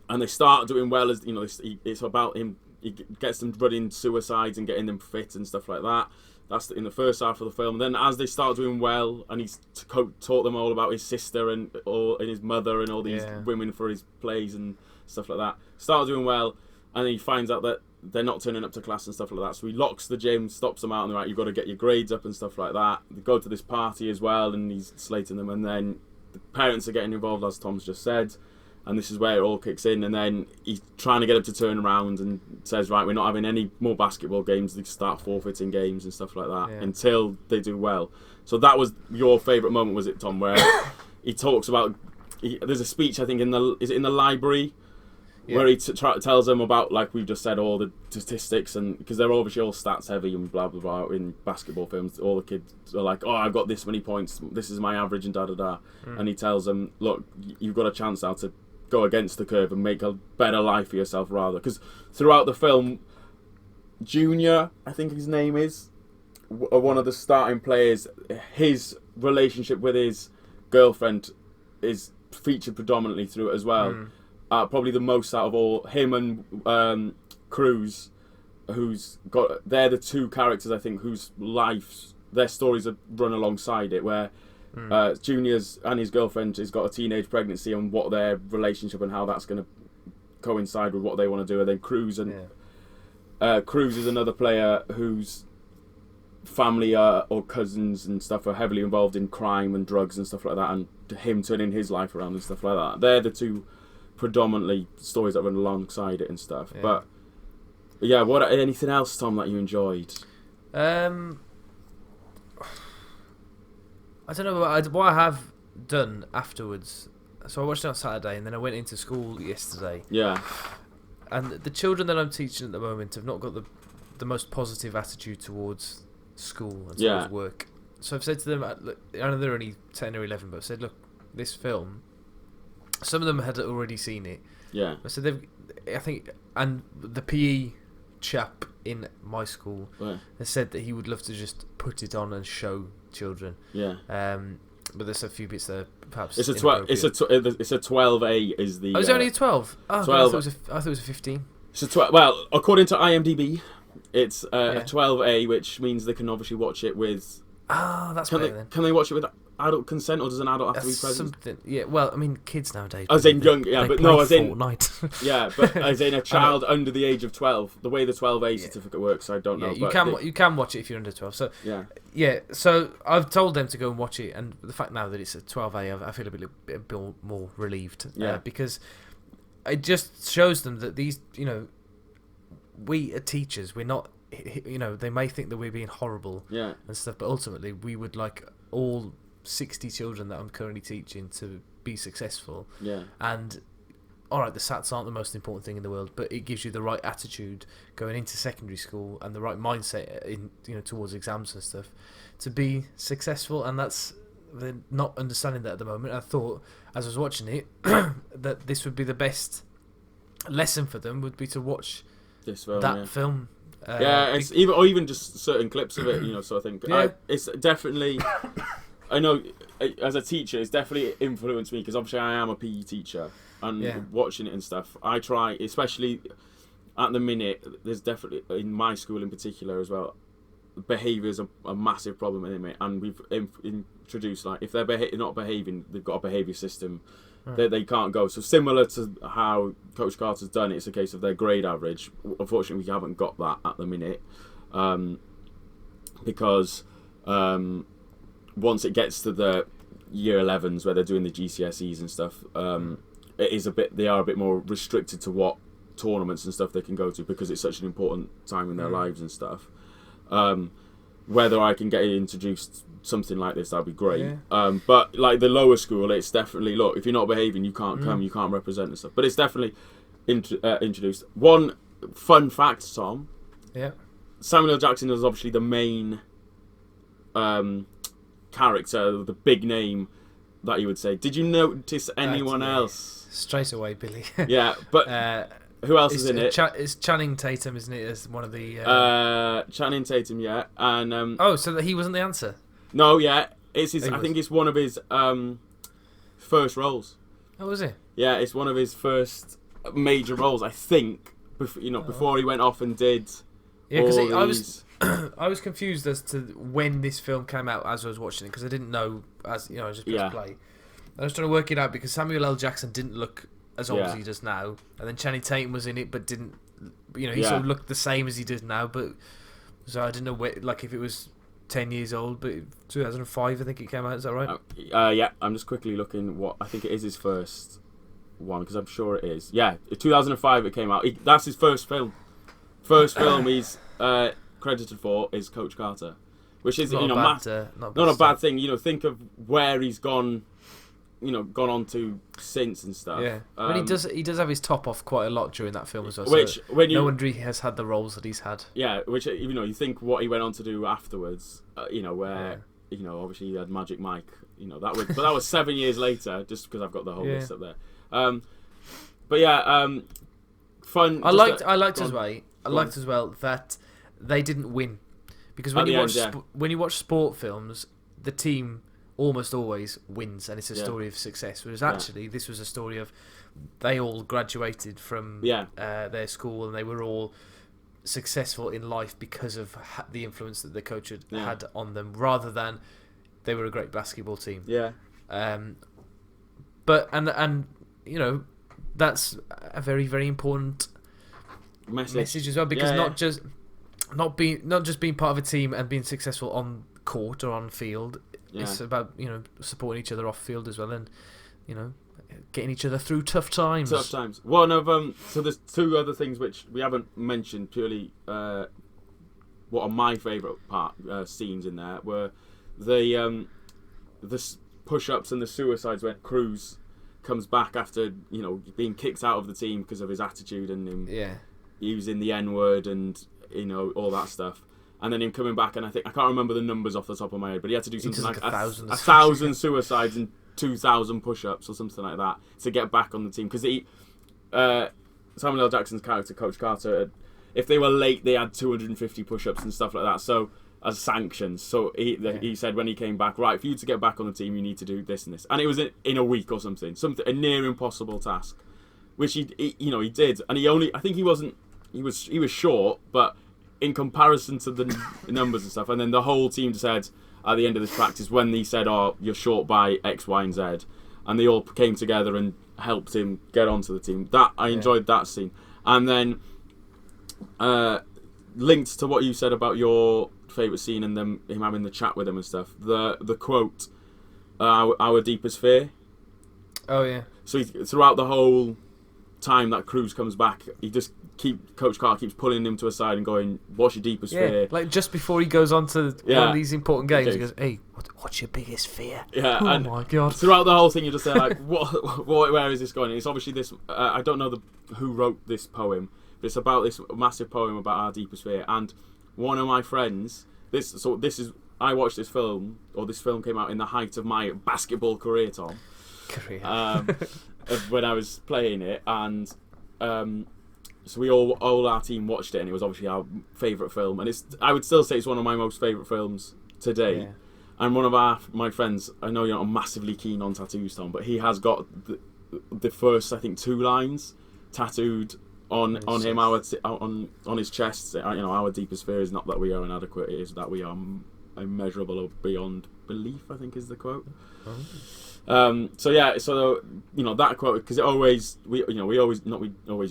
they start doing well, as it's about him. He gets them running suicides and getting them fit and stuff like that. That's in the first half of the film. And then as they start doing well, and he's taught them all about his sister and his mother and all these women for his plays and stuff like that. Start doing well, and then he finds out that they're not turning up to class and stuff like that. So he locks the gym, stops them out, and they're like, you've got to get your grades up and stuff like that. They go to this party as well, and he's slating them. And then the parents are getting involved, as Tom's just said. And this is where it all kicks in. And then he's trying to get them to turn around and says, right, we're not having any more basketball games. They start forfeiting games and stuff like that until they do well. So that was your favourite moment, was it, Tom, where he talks about... there's a speech, I think, is it in the library? Where he tells them about, like we've just said, all the statistics, and because they're obviously all stats heavy and blah blah blah in basketball films. All the kids are like, "Oh, I've got this many points. This is my average," and da da da. And he tells them, "Look, you've got a chance now to go against the curve and make a better life for yourself, rather." Because throughout the film, Junior, I think his name is, one of the starting players. His relationship with his girlfriend is featured predominantly through it as well. Probably the most out of all. Him and Cruz, they're the two characters I think whose lives, their stories have run alongside it, where Junior's and his girlfriend has got a teenage pregnancy, and what their relationship and how that's going to coincide with what they want to do. And then Cruz is another player whose family or cousins and stuff are heavily involved in crime and drugs and stuff like that, and him turning his life around and stuff like that. They're the two predominantly stories that run alongside it and stuff. But yeah, anything else, Tom, that you enjoyed? I don't know what I have done afterwards. So I watched it on Saturday, and then I went into school yesterday. Yeah. And the children that I'm teaching at the moment have not got the most positive attitude towards school and towards work. So I've said to them, look, I know they're only 10 or 11, but I've said, look, this film, some of them had already seen it. Yeah. I said, and the PE chap in my school has said that he would love to just put it on and show children. Yeah. But there's a few bits that are perhaps it's a 12A is the. Oh, it's only a 12. Oh, 12. I thought it was a 15. It's a 12. Well, according to IMDb, it's a 12A, which means they can obviously watch it with. Oh, that's better then. Can they watch it with adult consent, or does an adult have to be present? Something. Yeah. Well, I mean, kids nowadays. As in young, but no, as in Fortnite. Yeah, but as in a child under the age of 12. The way the 12A certificate works, I don't know. Yeah, you can watch it if you're under 12. So yeah. So I've told them to go and watch it, and the fact now that it's a 12A, I feel a bit more relieved. Because it just shows them that these, we are teachers. We're not. They may think that we're being horrible and stuff, but ultimately we would like all 60 children that I'm currently teaching to be successful. Yeah. And alright, the SATs aren't the most important thing in the world, but it gives you the right attitude going into secondary school and the right mindset in towards exams and stuff to be successful. And they're not understanding that at the moment. I thought as I was watching it that this would be the best lesson for them, would be to watch this film, that film. It's even just certain clips of it, So I think it's definitely. I know, as a teacher, it's definitely influenced me because obviously I am a PE teacher, and watching it and stuff, I try, especially at the minute. There's definitely in my school in particular as well. Behaviour is a massive problem in it, and we've introduced if they're not behaving, they've got a behaviour system. They can't go. So similar to how Coach Carter's done it, it's a case of their grade average. Unfortunately, we haven't got that at the minute because once it gets to the year 11s where they're doing the GCSEs and stuff, they are a bit more restricted to what tournaments and stuff they can go to because it's such an important time in their lives and stuff. Whether I can get introduced something like this, that'd be great. But like the lower school, it's definitely, look, if you're not behaving, you can't come, you can't represent and stuff. But it's definitely introduced. One fun fact, Tom. Yeah. Samuel L. Jackson is obviously the main character, the big name that you would say. Did you notice anyone else? Straight away, Billy. Yeah, but who else is in it? It's Channing Tatum, isn't it? As one of the Channing Tatum, yeah, and so that he wasn't the answer. No, yeah, it's his. I think it's one of his first roles. Oh, was it? Yeah, it's one of his first major roles. I think before he went off and did. Yeah, because I was confused as to when this film came out as I was watching it because I didn't know I just pressed play. I was trying to work it out because Samuel L. Jackson didn't look as old as he does now, and then Channing Tatum was in it, but didn't. He sort of looked the same as he does now, but so I didn't know if it was 10 years old, but 2005 I think it came out. Is that right? Yeah, I'm just quickly looking. What I think it is his first one because I'm sure it is. Yeah, 2005 it came out. That's his first film. First film he's credited for is Coach Carter, which is not a bad thing. Think of where he's gone. Gone on to since and stuff. Yeah, he does have his top off quite a lot during that film as well. Which no wonder he has had the roles that he's had. Yeah, which you think what he went on to do afterwards. Where obviously he had Magic Mike. But that was 7 years later. Just because I've got the whole list up there. But yeah, fun. I liked as well that they didn't win. Because when you watch sport films, the team almost always wins, and it's a story of success. Whereas actually, this was a story of they all graduated from their school, and they were all successful in life because of the influence that the coach had on them, rather than they were a great basketball team. Yeah. But you know, that's a very, very important message as well, because not just being part of a team and being successful on court or on field. It's about, you know, supporting each other off field as well, and, you know, getting each other through tough times. One of so there's two other things which we haven't mentioned purely. What are my favourite scenes in there were the push-ups and the suicides when Cruz comes back after, you know, being kicked out of the team because of his attitude and him using the N-word and, you know, all that stuff. And then him coming back, and I can't remember the numbers off the top of my head, but he had to do something like 1,000 suicides and 2,000 push-ups or something like that to get back on the team. Because Samuel L. Jackson's character, Coach Carter, if they were late, they had 250 push-ups and stuff like that. So as sanctions. So he said when he came back, right, for you to get back on the team, you need to do this and this. And it was in a week or something, a near impossible task, which he did. And he was short, but in comparison to the numbers and stuff, and then the whole team said at the end of this practice when he said, "Oh, you're short by X, Y, and Z," and they all came together and helped him get onto the team. That I enjoyed that scene, and then linked to what you said about your favourite scene and him having the chat with him and stuff. The quote, "Our deepest fear." Oh yeah. So throughout the whole time that Cruz comes back, Coach Carter keeps pulling him to a side and going, "What's your deepest fear?" Like just before he goes on to one of these important games, he goes, "Hey, what's your biggest fear?" Yeah, oh my god! Throughout the whole thing, you're just there like, where is this going? And it's obviously this. I don't know who wrote this poem, but it's about this massive poem about our deepest fear. And one of my friends, I watched this film, or this film came out in the height of my basketball career, Tom. When I was playing it, and so we all our team watched it, and it was obviously our favourite film, and I would still say it's one of my most favourite films to date. Yeah. And one of my friends, I know you're not massively keen on tattoos, Tom, but he has got the first, I think, 2 lines tattooed on him, on his chest. You know, our deepest fear is not that we are inadequate; it is that we are immeasurable or beyond belief, I think is the quote. So you know that quote, because we always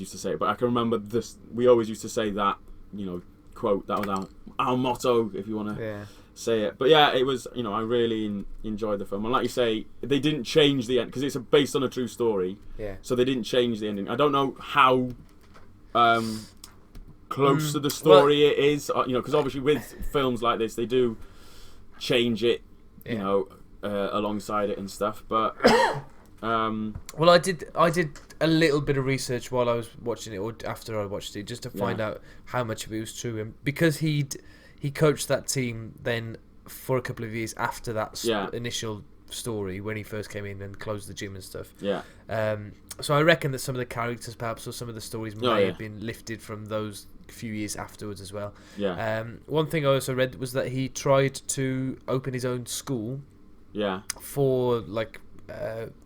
used to say it, but I can remember this. We always used to say that, you know, quote. That was our motto, if you want to say it. But yeah, it was, you know, I really enjoyed the film, and like you say, they didn't change the end because it's based on a true story. Yeah. So they didn't change the ending. I don't know how close to the story it is, you know, because obviously with films like this, they do change it, you know. Alongside it and stuff, but well, I did a little bit of research while I was watching it, or after I watched it, just to find out how much of it was true, and because he coached that team then for a couple of years after that initial story when he first came in and closed the gym and stuff. So I reckon that some of the characters, perhaps, or some of the stories may have been lifted from those few years afterwards as well. One thing I also read was that he tried to open his own school. For like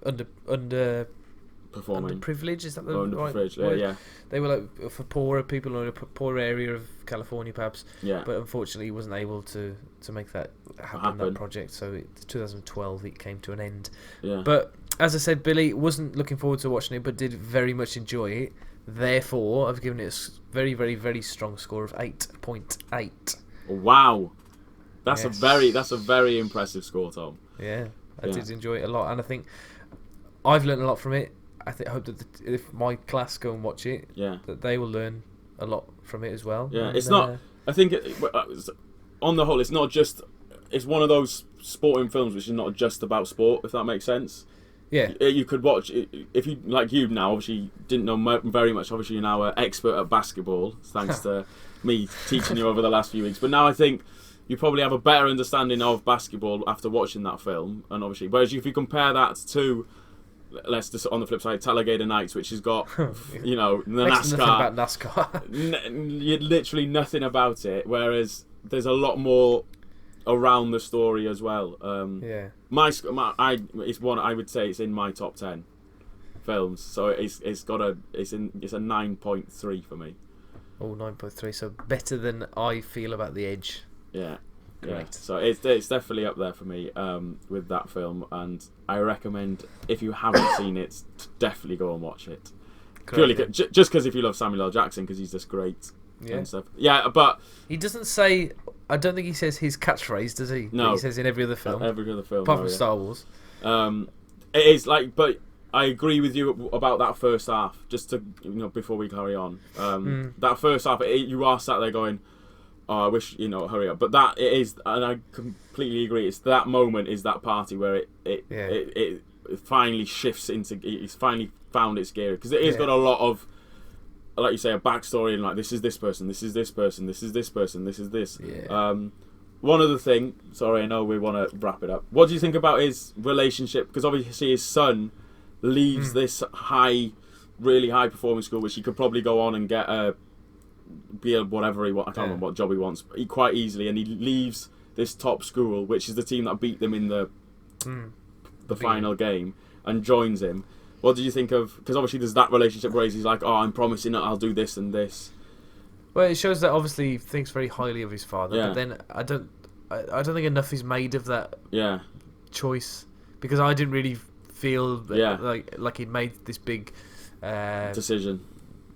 underprivileged, is that the right word? They were like for poorer people in a poorer area of California, perhaps. But unfortunately, he wasn't able to make that happen. That project. So 2012, it came to an end. But as I said, Billy wasn't looking forward to watching it, but did very much enjoy it. Therefore, I've given it a very, very, very strong score of 8.8. Wow. That's a very impressive score, Tom. Yeah, I did enjoy it a lot, and I think I've learned a lot from it. I hope that if my class go and watch it, that they will learn a lot from it as well. Yeah, and, it's not. I think on the whole, it's not just. It's one of those sporting films which is not just about sport, if that makes sense. Yeah, you could watch if you now. Obviously, didn't know very much. Obviously, you're now an expert at basketball, thanks to me teaching you over the last few weeks. But now I think you probably have a better understanding of basketball after watching that film, and obviously, whereas if you compare that to let's just on the flip side, Talladega Nights, which has got you know the Next to NASCAR. nothing about NASCAR. Literally nothing about it. Whereas there's a lot more around the story as well. Yeah. It's one I would say it's in my top 10 films. So it's a 9.3 for me. Oh, 9.3. So better than I feel about The Edge. Yeah. Great. Yeah. So it's definitely up there for me with that film, and I recommend if you haven't seen it, to definitely go and watch it. Purely just because if you love Samuel L. Jackson, because he's just great and stuff. Yeah, but he doesn't say. I don't think he says his catchphrase, does he? No, that he says in every other film. Apart from Star Wars. It is like, but I agree with you about that first half. Just to before we carry on, that first half, you are sat there going, "Oh, I wish hurry up." But that it is, and I completely agree. It's that moment is that party where it finally shifts into. It's finally found its gear because it has got a lot of, like you say, a backstory and like this is this person, this is this person, this is this person, this is this. Yeah. One other thing. Sorry, I know we want to wrap it up. What do you think about his relationship? Because obviously his son leaves this really high performing school, which he could probably go on and get be a whatever he wants. I can't remember what job he wants, but quite easily, and he leaves this top school, which is the team that beat them in the final game, and joins him. What did you think of? Because obviously there's that relationship where he's like, "Oh, I'm promising that I'll do this and this." Well, it shows that obviously he thinks very highly of his father, but then I don't think enough is made of that choice, because I didn't really feel like he'd made this big decision.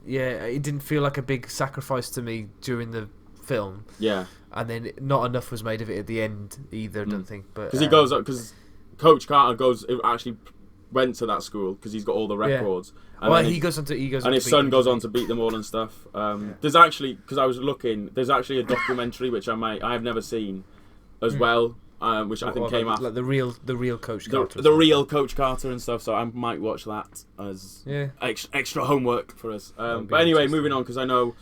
Yeah, it didn't feel like a big sacrifice to me during the film. Yeah, and then not enough was made of it at the end either. I don't think, but because he goes up because Coach Carter actually went to that school because he's got all the records. And he goes on to his son goes on to beat them all and stuff. There's actually, because I was looking, there's actually a documentary which I have never seen as well, which I think came after, like the real Coach Carter, the real Coach Carter and stuff. So I might watch that as extra homework for us. But anyway, moving on, because I know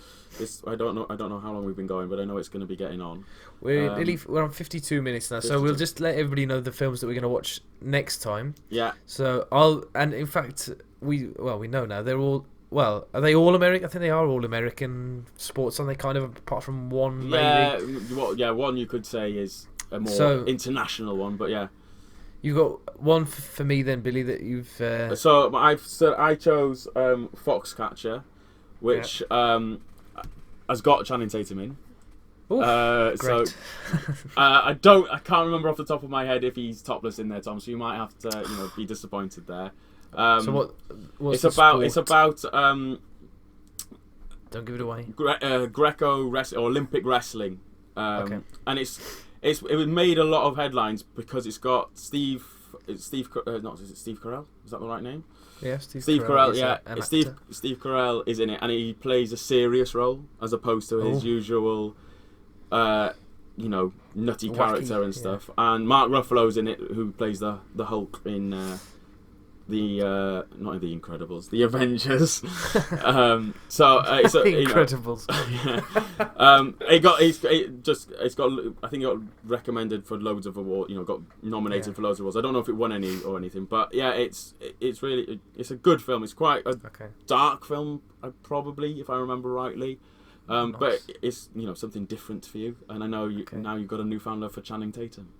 I don't know how long we've been going, but I know it's going to be getting on. We're on 52 minutes now, so we'll just let everybody know the films that we're going to watch next time. Yeah. So in fact we know now they're all. Well, are they all American? I think they are all American sports, aren't they? Kind of, apart from one. Yeah, one you could say is a more international one, but yeah. You got one for me then, Billy, that you've. So I chose Foxcatcher, which has got Channing Tatum in. Ooh, great. So I can't remember off the top of my head if he's topless in there, Tom. So you might have to be disappointed there. So what's it's about don't give it away. Greco wrestling or Olympic wrestling, and it was made a lot of headlines because it's got Steve Carell? Is that the right name? Yeah, Steve Carell. Yeah, Steve Carell is in it, and he plays a serious role as opposed to his usual, nutty character and stuff. And Mark Ruffalo's in it, who plays the Hulk in not in the Incredibles, the Avengers. Incredibles. It's got. I think it got recommended for loads of awards. Got nominated for loads of awards. I don't know if it won any or anything, but yeah, it's really a good film. It's quite a dark film, probably, if I remember rightly. Nice. But it's something different for you, and I know now you've got a newfound love for Channing Tatum.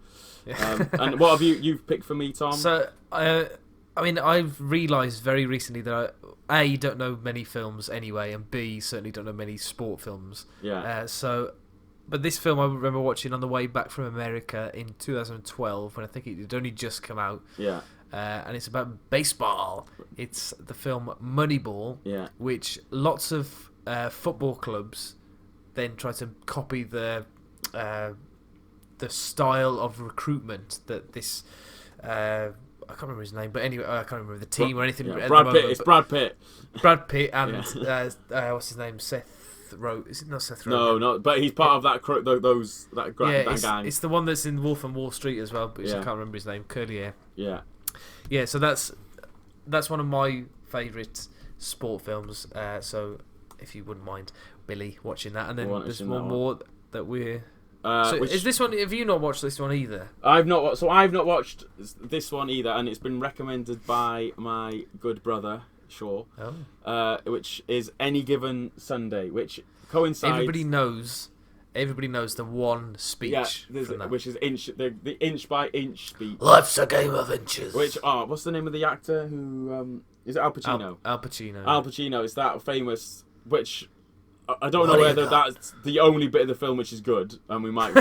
And what have you've picked for me, Tom? So I've realised very recently that I A, don't know many films anyway, and B, certainly don't know many sport films. Yeah. But this film I remember watching on the way back from America in 2012, when I think it had only just come out. Yeah. And it's about baseball. It's the film Moneyball, which lots of football clubs then try to copy the style of recruitment that this. I can't remember his name, but anyway, I can't remember the team or anything. Yeah. It's Brad Pitt. Brad Pitt and what's his name? Seth Rogen. Is it not Seth Rogen? No, but he's part of that gang. It's the one that's in Wolf and Wall Street as well, but I can't remember his name. Curly hair. Yeah. Yeah, so that's one of my favourite sport films. So if you wouldn't mind, Billy, watching that, and then there's one more that we're So is this one? Have you not watched this one either? I've not watched this one either, and it's been recommended by my good brother Shaw. Which is Any Given Sunday, which coincides. Everybody knows the one speech. Yeah, which is the inch by inch speech. Life's a game of inches. Which what's the name of the actor who is it? Al Pacino. Al Pacino. Al Pacino is that famous, which. I don't know whether that's the only bit of the film which is good, and we might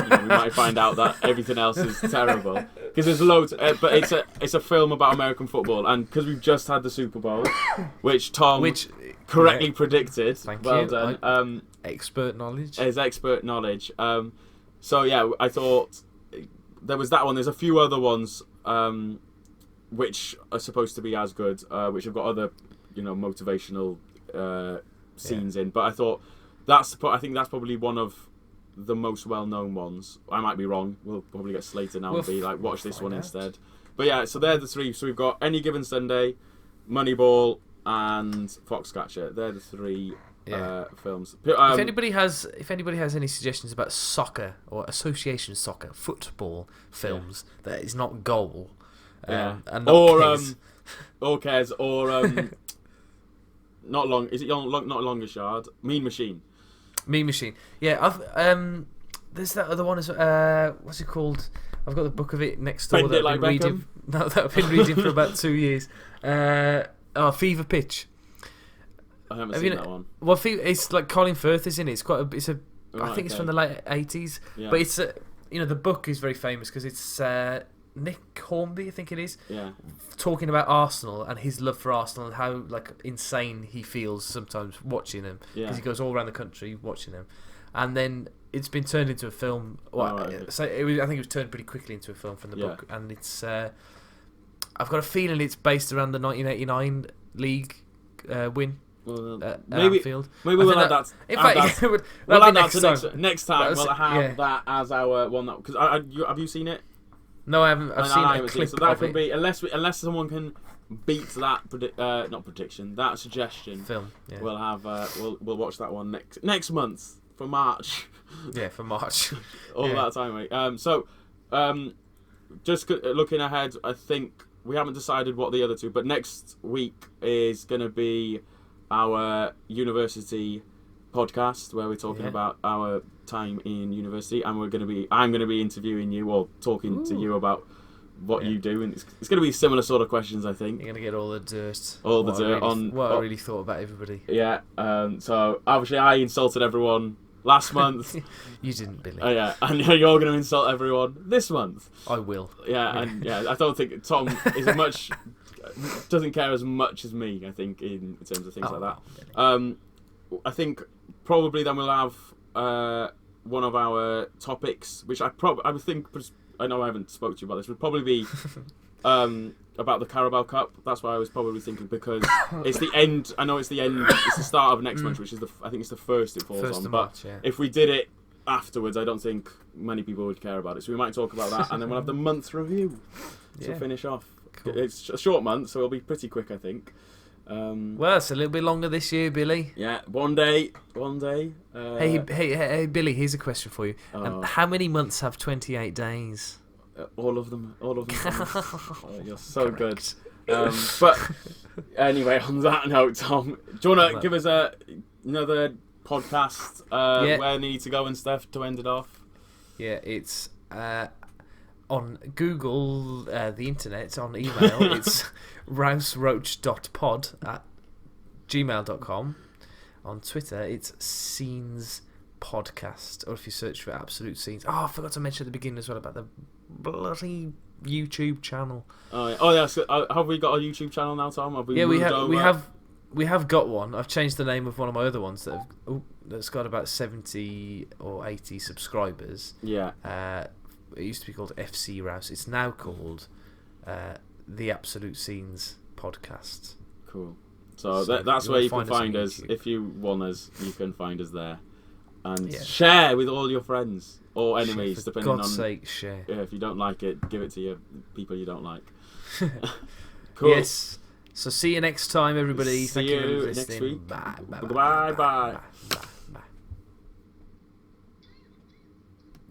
find out that everything else is terrible because there's loads. But it's a film about American football, and because we've just had the Super Bowl, which Tom correctly predicted. Thank well you. done. Expert knowledge. Is expert knowledge. So yeah, I thought there was that one. There's a few other ones which are supposed to be as good, which have got other motivational scenes in, but I thought I think that's probably one of the most well-known ones. I might be wrong. We'll probably get slated now and be like, watch this one instead. But yeah, so they're the three. So we've got Any Given Sunday, Moneyball, and Foxcatcher. They're the three films. If anybody has any suggestions about soccer or association soccer, football films that is not goal, and not Kez, or not long. Is it not Longest Yard? Mean Machine. Mean Machine. Yeah, there's that other one. What's it called? I've got the book of it next door that I've been reading. No, that I've been reading for about 2 years. Fever Pitch. I haven't seen that one. Well, it's like Colin Firth, isn't it? I think it's from the late 80s. Yeah. But it's the book is very famous because it's Nick Hornby, I think it is, talking about Arsenal and his love for Arsenal and how insane he feels sometimes watching them because he goes all around the country watching them, and then it's been turned into a film. So I think it was turned pretty quickly into a film from the book, and it's. I've got a feeling it's based around the 1989 league win. Maybe Anfield. Maybe we'll add that. In fact, we'll add that to next time. We'll have that as our one. Because have you seen it? No, I haven't. I've seen a clip so that of can it. be unless someone can beat that not prediction, that suggestion. Film. Yeah. We'll have we'll watch that one next month for March. Yeah, for March. All that time, mate. Just looking ahead, I think we haven't decided what the other two, but next week is going to be our university podcast where we're talking about our time in university, and I'm going to be interviewing you or talking to you about what you do, and it's going to be similar sort of questions. I think you're going to get all the dirt, I really thought about everybody. Yeah. So obviously I insulted everyone last month. You didn't, Billy. And you're going to insult everyone this month. I will. I don't think Tom is doesn't care as much as me. I think in terms of things like that. Really. I think probably then we'll have one of our topics, which I would think. I know I haven't spoke to you about this. Would probably be about the Carabao Cup. That's what I was probably thinking, because it's the end. I know it's the end. It's the start of next month, which is I think it's the first it falls on. March, if we did it afterwards, I don't think many people would care about it. So we might talk about that, and then we'll have the month review to finish off. Cool. It's a short month, so it'll be pretty quick, I think. Well, it's a little bit longer this year, Billy. Yeah, one day. Hey, Billy. Here's a question for you. How many months have 28 days? All of them. You're so good. But anyway, on that note, Tom, do you want to give us another podcast where they need to go and stuff to end it off? Yeah, it's on Google, the internet, on email. It's rouseroach.pod at gmail.com. On Twitter, it's Scenes Podcast, or if you search for Absolute Scenes. I forgot to mention at the beginning as well about the bloody YouTube channel. Yes. Have we got a YouTube channel now, Tom? We have got one. I've changed the name of one of my other ones that's got about 70 or 80 subscribers. Yeah. It used to be called FC Rouse. It's now called the Absolute Scenes Podcast. Cool. So that's where you can find us. If you want us, you can find us there. And share with all your friends or enemies, depending on... For God's sake, share. Yeah, if you don't like it, give it to your people you don't like. Cool. Yes. So see you next time, everybody. Thank you for listening. Next week. Bye.